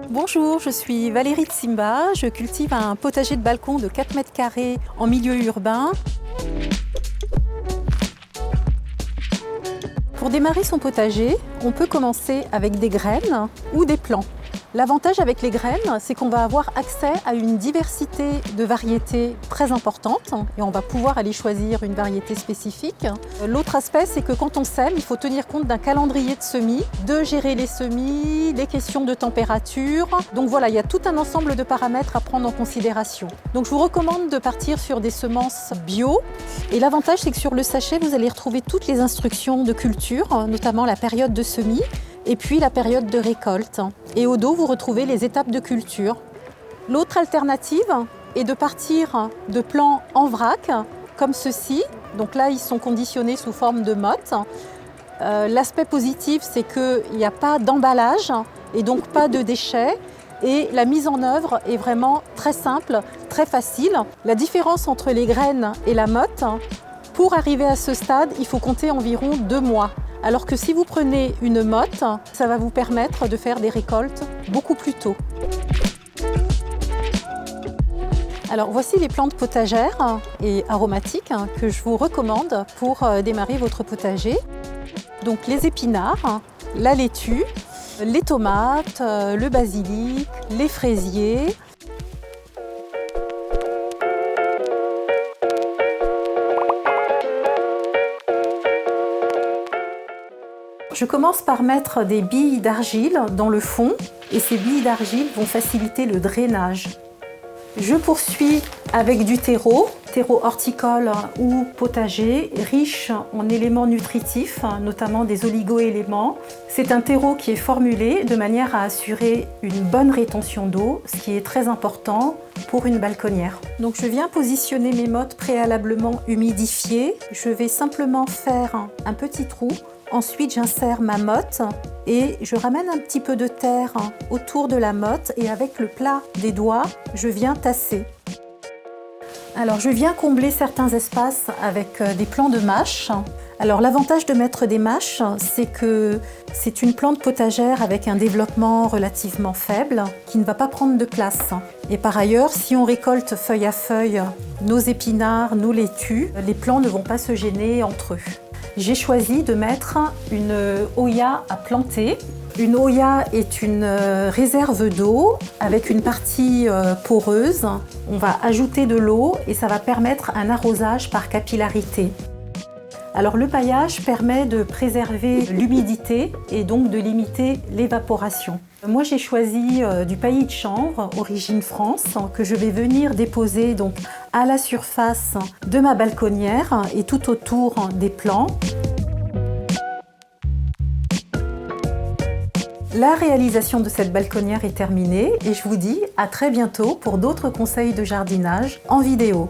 Bonjour, je suis Valérie Tsimba, je cultive un potager de balcon de 4 mètres carrés en milieu urbain. Pour démarrer son potager, on peut commencer avec des graines ou des plants. L'avantage avec les graines, c'est qu'on va avoir accès à une diversité de variétés très importante et on va pouvoir aller choisir une variété spécifique. L'autre aspect, c'est que quand on sème, il faut tenir compte d'un calendrier de semis, de gérer les semis, les questions de température. Donc voilà, il y a tout un ensemble de paramètres à prendre en considération. Donc je vous recommande de partir sur des semences bio. Et l'avantage, c'est que sur le sachet, vous allez retrouver toutes les instructions de culture, notamment la période de semis, et puis la période de récolte. Et au dos, vous retrouvez les étapes de culture. L'autre alternative est de partir de plants en vrac, comme ceci. Donc là, ils sont conditionnés sous forme de motte. L'aspect positif, c'est qu'il n'y a pas d'emballage et donc pas de déchets. Et la mise en œuvre est vraiment très simple, très facile. La différence entre les graines et la motte, pour arriver à ce stade, il faut compter environ 2 mois. Alors que si vous prenez une motte, ça va vous permettre de faire des récoltes beaucoup plus tôt. Alors voici les plantes potagères et aromatiques que je vous recommande pour démarrer votre potager. Donc les épinards, la laitue, les tomates, le basilic, les fraisiers. Je commence par mettre des billes d'argile dans le fond et ces billes d'argile vont faciliter le drainage. Je poursuis avec du terreau horticole ou potager, riche en éléments nutritifs, notamment des oligo-éléments. C'est un terreau qui est formulé de manière à assurer une bonne rétention d'eau, ce qui est très important pour une balconnière. Donc je viens positionner mes mottes préalablement humidifiées. Je vais simplement faire un petit trou. Ensuite, j'insère ma motte et je ramène un petit peu de terre autour de la motte et avec le plat des doigts, je viens tasser. Alors, je viens combler certains espaces avec des plants de mâche. Alors, l'avantage de mettre des mâches, c'est que c'est une plante potagère avec un développement relativement faible qui ne va pas prendre de place. Et par ailleurs, si on récolte feuille à feuille nos épinards, nos laitues, les plants ne vont pas se gêner entre eux. J'ai choisi de mettre une hoya à planter. Une hoya est une réserve d'eau avec une partie poreuse. On va ajouter de l'eau et ça va permettre un arrosage par capillarité. Alors le paillage permet de préserver l'humidité et donc de limiter l'évaporation. Moi j'ai choisi du paillis de chanvre, origine France, que je vais venir déposer donc à la surface de ma balconnière et tout autour des plants. La réalisation de cette balconnière est terminée et je vous dis à très bientôt pour d'autres conseils de jardinage en vidéo.